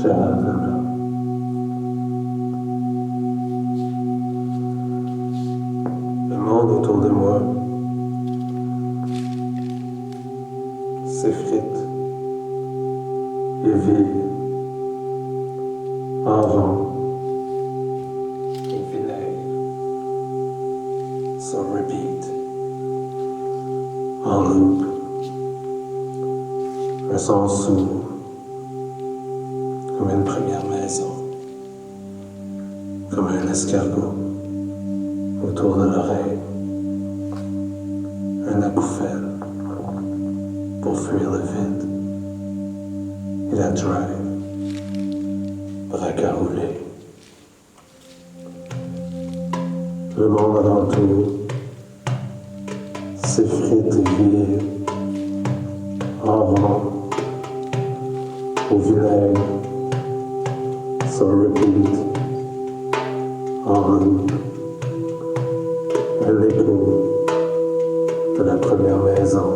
Gérald Leblanc. Le monde autour de moi s'effrite et vire en rond et vinaigre, sans repeat, en loop, un son sourd comme une première maison, comme un escargot autour de l'oreille, un acouphène pour fuir le vide, et la drive, braque à rouler. Le monde alentour s'effrite et vire en rond, au vinaigre, sans repeat, en loop, un écho de la première maison,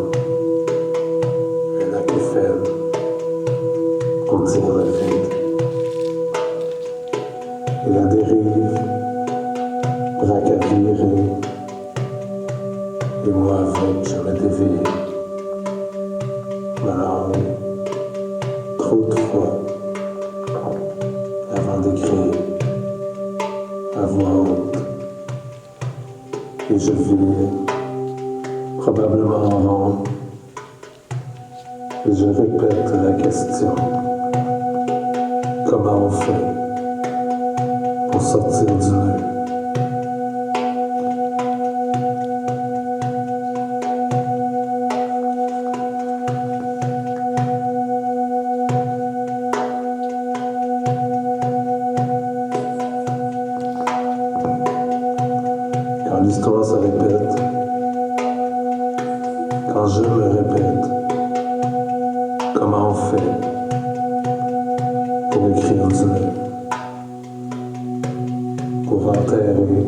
un acouphène pour dire le vide. Et la dérive braque à virer, et moi avec je me dévire. Ma langue, trop de fois, avant d'écrire, à voix haute, et je vire, probablement en rond, et je répète la question. Comment on fait pour sortir du nœud? Quand l'histoire se répète, quand je me répète, comment on fait pour écrire du nœud, pour enterrer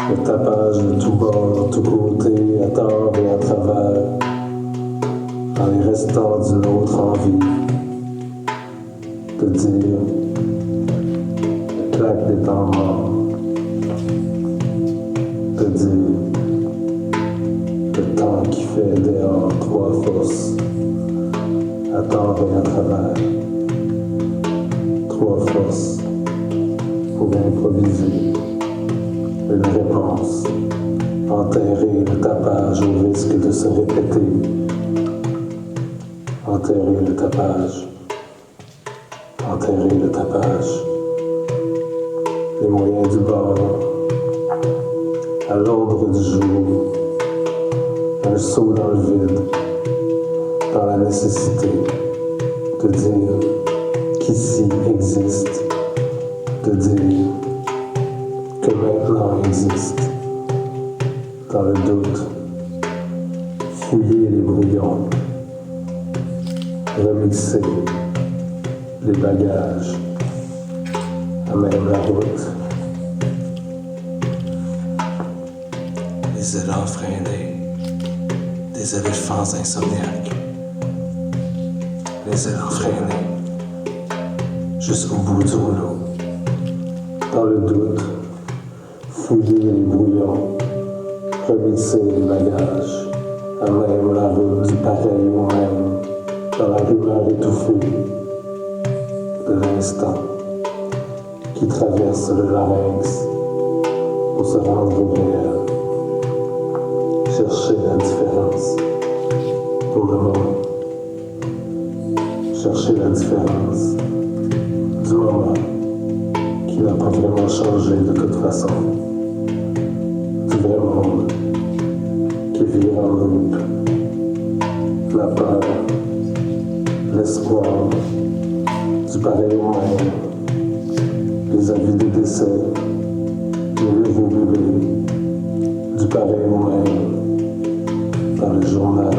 le tapage de tous bords, tous côtés, à tort et à travers, en les restant d'une autre envie de dire le claque des temps morts, de dire le temps qui fait dehors trois fosses, à tort et à travers, trois fosses pour improviser une réponse, enterrer le tapage au risque de se répéter, enterrer le tapage, enterrer le tapage, les moyens du bord, à l'ordre du jour, un saut dans le vide, dans la nécessité de dire qu'ici existe, de dire que maintenant existe, dans le doute, fouiller les brouillons, remixer les bagages, à même la route. Les élans freinés, des éléphants insomniaques, les élans freinés, jusqu'au bout du rouleau. Dans le doute, fouiller les brouillons, remixer les bagages, à même la route du pareil au même, dans la rumeur étouffée de l'instant qui traverse le larynx pour se rendre au réel. Chercher la différence pour le moment. Chercher la différence du moment qui n'a pas vraiment changé de toute façon. Du vrai monde qui vit en loop. La peur, l'espoir, du pareil au même, les avis de décès, les nouveaux bébés, du pareil au même, dans le journal,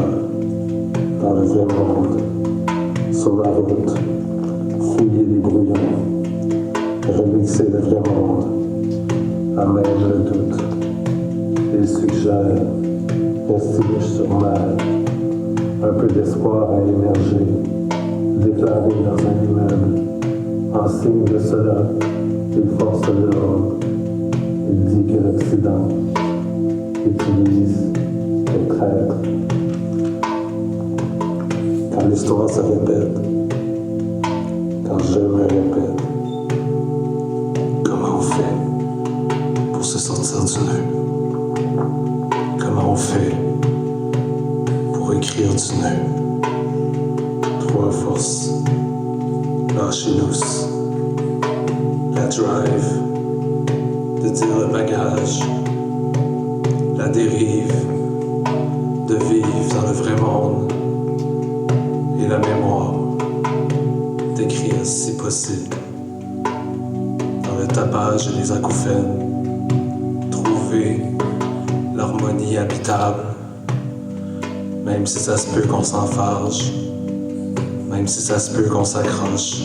dans le vrai monde, sur la route, fouiller les brouillons, remixer le vrai monde, à même le doute, et suggère, vestige sur mer, un peu d'espoir à émerger, déclaré dans un immeuble. En signe de cela, il force de l'ordre. Il dit que l'Occident utilise les traîtres. Quand l'histoire se répète, quand je me répète, comment on fait pour se sortir du nœud? Comment on fait pour écrire du nœud? Trois forces, lâchez-nous, la drive, de dire le bagage, la dérive, de vivre dans le vrai monde, et la mémoire, d'écrire si possible, dans le tapage et les acouphènes, trouver l'harmonie habitable, même si ça se peut qu'on s'enfarge, même si ça se peut qu'on s'accroche,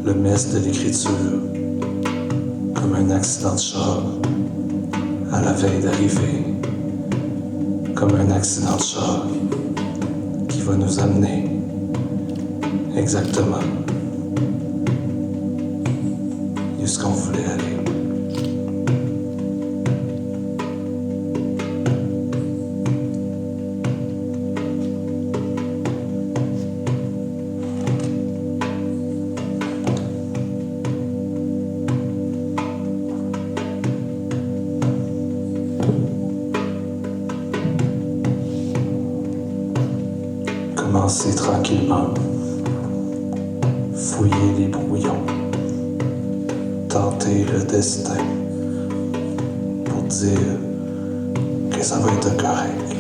le mess de l'écriture, comme un accident de char, à la veille d'arriver, comme un accident de char qui va nous amener exactement où ce qu'on voulait aller. Commencez tranquillement, fouillez les brouillons, tentez le destin pour dire que ça va être correct.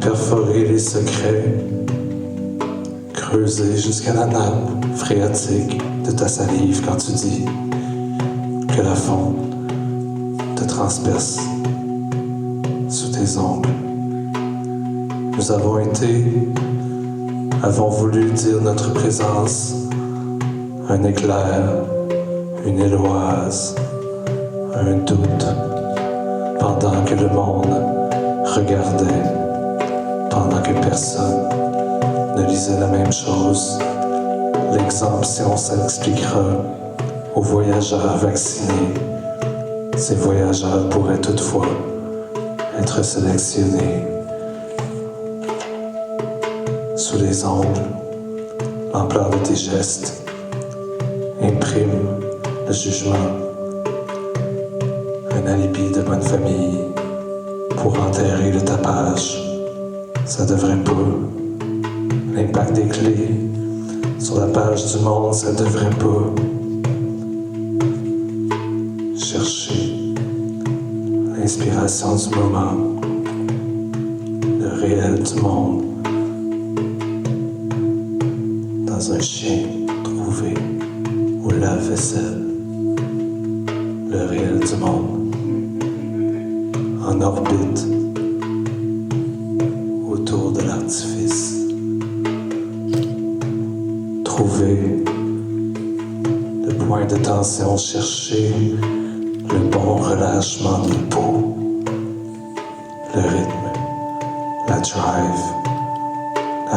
Perforez les secrets, creusez jusqu'à la nappe phréatique de ta salive quand tu dis que la fonte te transperce sous tes ongles. Nous avons voulu dire notre présence, un éclair, une éloise, un doute, pendant que le monde regardait, pendant que personne ne lisait la même chose. L'exemption s'expliquera aux voyageurs vaccinés. Ces voyageurs pourraient toutefois être sélectionnés. Sous les ongles, l'ampleur de tes gestes imprime le jugement, un alibi de bonne famille pour enterrer le tapage. Ça devrait pas. L'impact des clés sur la page du monde, ça devrait pas. Chercher l'inspiration du moment, le réel du monde, dans un chien trouvé au lave-vaisselle, le réel du monde, en orbite autour de l'artifice. Trouver le point de tension, chercher le bon relâchement des peaux, le rythme, la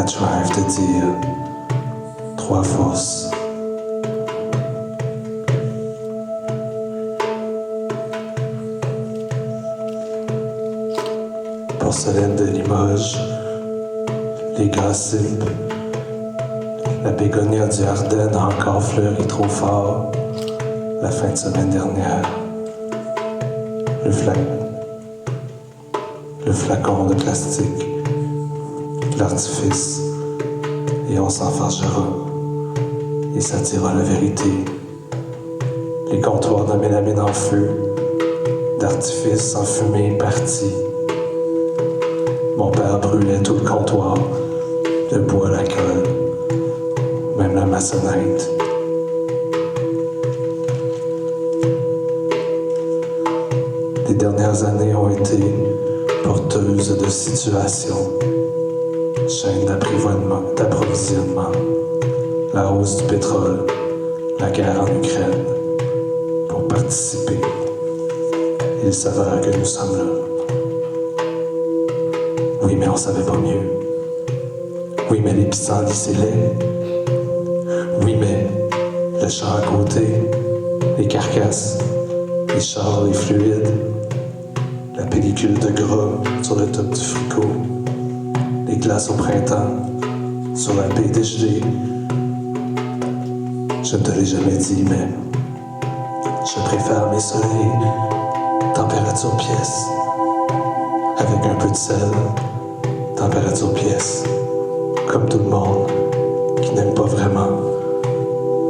drive de dire trois forces. Porcelaine de Limoges, les gossips, la bégonia du Ardennes a encore fleuri trop fort la fin de semaine dernière. Le flacon de plastique, l'artifice, et on s'en fâchera, et ça dira la vérité. Les comptoirs de mélamine en feu, d'artifice en fumée partis. Mon père brûlait tout le comptoir, le bois, la colle, même la maçonnette. Les dernières années ont été porteuses de situations, chaîne d'approvisionnement, la hausse du pétrole, la guerre en Ukraine. Pour participer, il s'avère que nous sommes là. Oui, mais on savait pas mieux. Oui, mais les pissenlits, c'est laid. Oui, mais le champ à côté, les carcasses, les chars, les fluides, la pellicule de gras sur le top du fricot, les glaces au printemps, sur la baie dégelée. Je ne te l'ai jamais dit, mais je préfère mes soleils, température pièce, avec un peu de sel, température pièce, comme tout le monde qui n'aime pas vraiment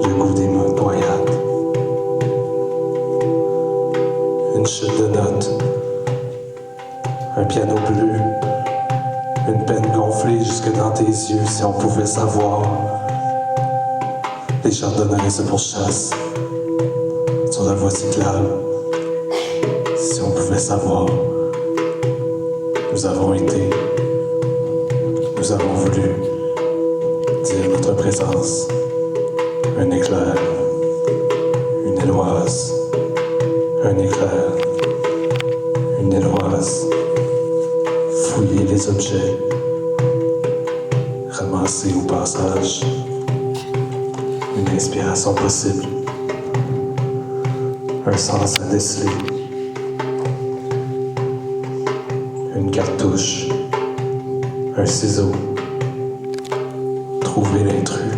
le goût des noyades. Une chute de notes, un piano bleu, une peine gonflée jusque dans tes yeux. Si on pouvait savoir, les jardiniers se pourchassent sur la voie cyclable. Si on pouvait savoir, nous avons été, nous avons voulu dire notre présence, un éclair, une éloise, un éclair, une éloise, fouiller les objets, ramasser au passage, une inspiration possible, un sens à déceler, une cartouche, un ciseau, trouver l'intrus,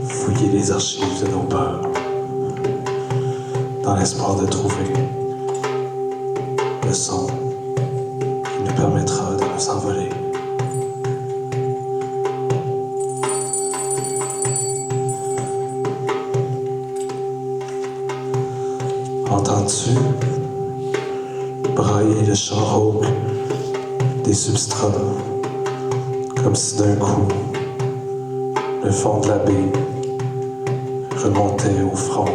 fouiller les archives de nos peurs, dans l'espoir de trouver le son qui nous permettra de nous envoler. Entends-tu brailler le chant rauque des substrats, comme si d'un coup le fond de la baie remontait au front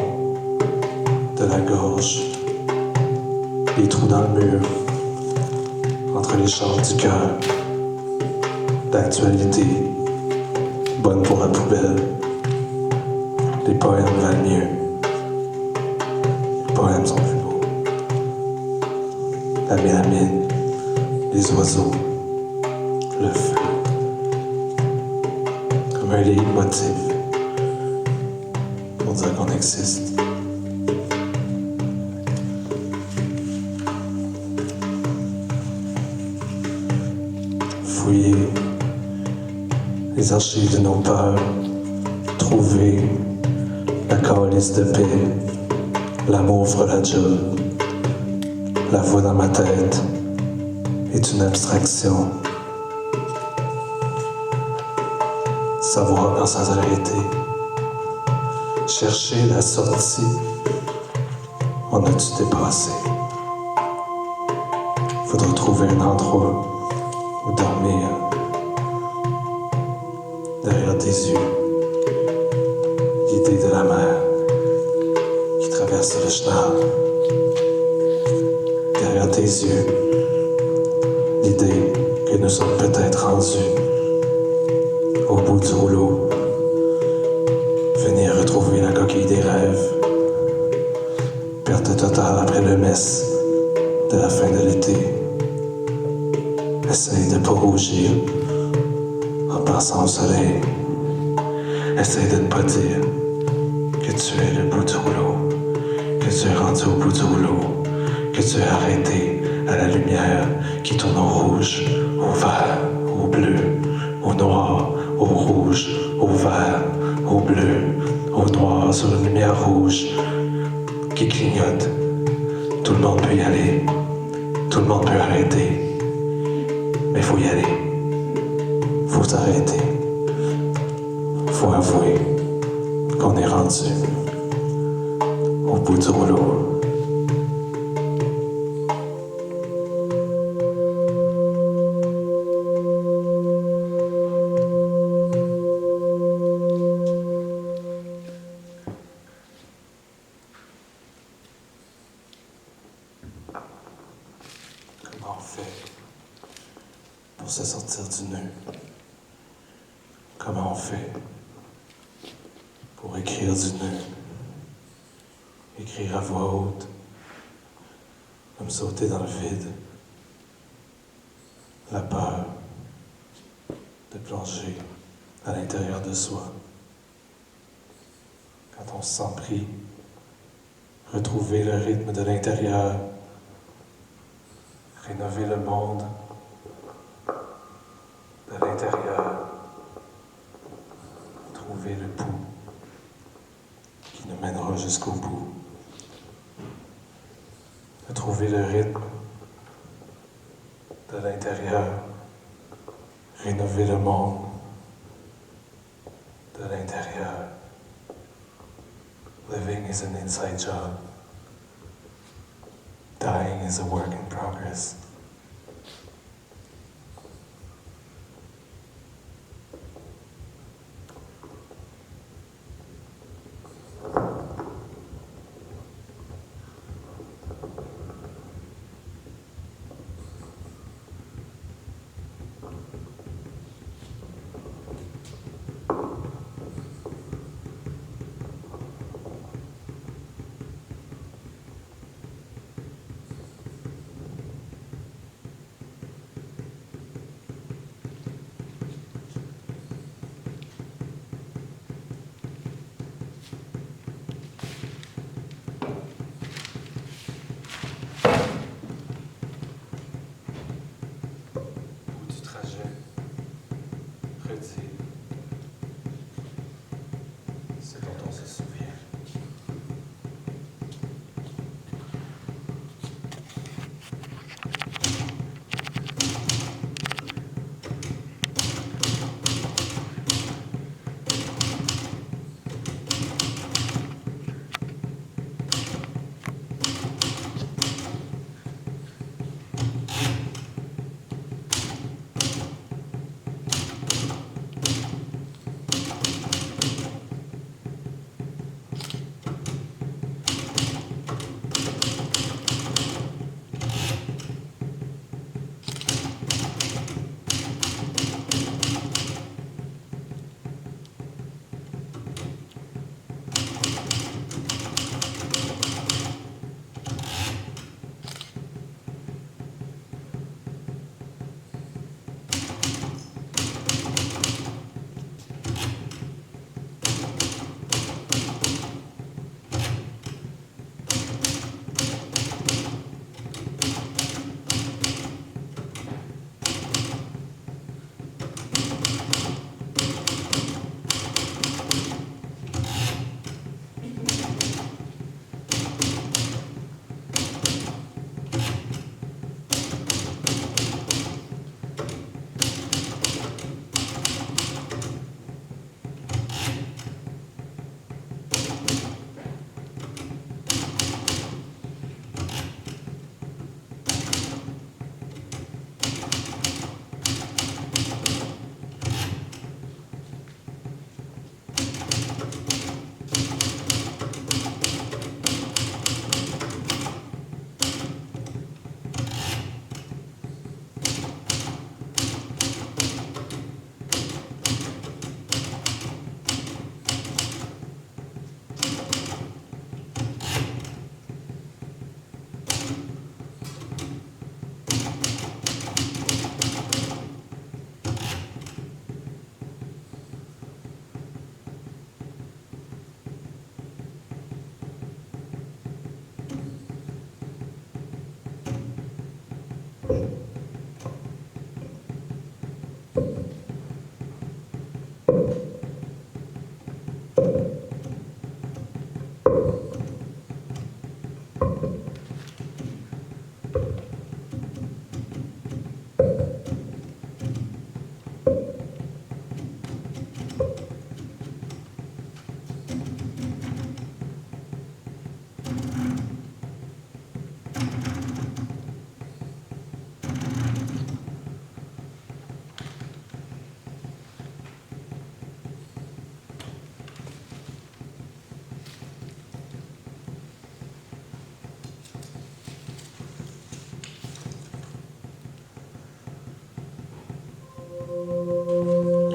de la gorge, les trous dans le mur, entre les chants du cœur, d'actualité, bonne pour la poubelle, les poèmes valent mieux, les poèmes sont plus beaux, la mélamine, les oiseaux, le feu, comme un leitmotiv pour dire qu'on existe. Fouiller les archives de nos peurs, trouver la calice de paix, l'amour fera la job, la voix dans ma tête est une abstraction. Savoir quand ça s'arrêter, chercher la sortie, on a-tu dépassé? Faudra trouver un endroit où dormir, derrière tes yeux, l'idée de la mer qui traverse le chenal, derrière tes yeux, l'idée que nous sommes peut-être rendus au bout du rouleau, venir retrouver la coquille des rêves, perte totale après le mess de la fin de l'été. Essaye de ne pas rougir en pensant au soleil. Essaye de ne pas dire que tu es le bout du rouleau, que tu es rendu au bout du rouleau, que tu es arrêté à la lumière qui tourne au rouge, au vert, au bleu, au noir, au rouge, au vert, au bleu, au noir, sur une lumière rouge qui clignote. Tout le monde peut y aller, tout le monde peut arrêter. Mais faut y aller, faut s'arrêter, faut avouer qu'on est rendu au bout du rouleau. Comment on fait pour se sortir du nœud? Comment on fait pour écrire du nœud? Écrire à voix haute, comme sauter dans le vide, la peur de plonger à l'intérieur de soi. Quand on se sent pris, retrouver le rythme de l'intérieur, rénover le monde de l'intérieur, trouver le pouls qui nous mènera jusqu'au bout. Retrouver le rythme de l'intérieur, rénover le monde de l'intérieur. Living is an inside job. Dying is a work in progress. Redire ce dont on se souvient.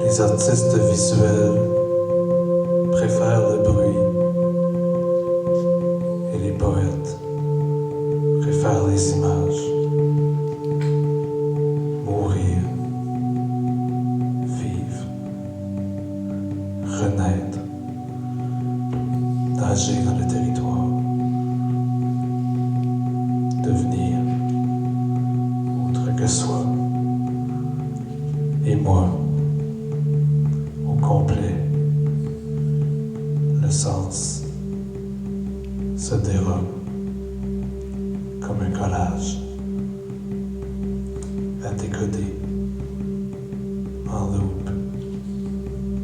Les artistes visuels préfèrent le bruit et les poètes préfèrent les images. et moi, au complet. Le sens se dérobe comme un collage à décoder en loupe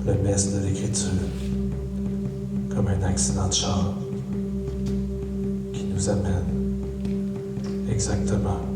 le mess de l'écriture comme un accident de char qui nous amène exactement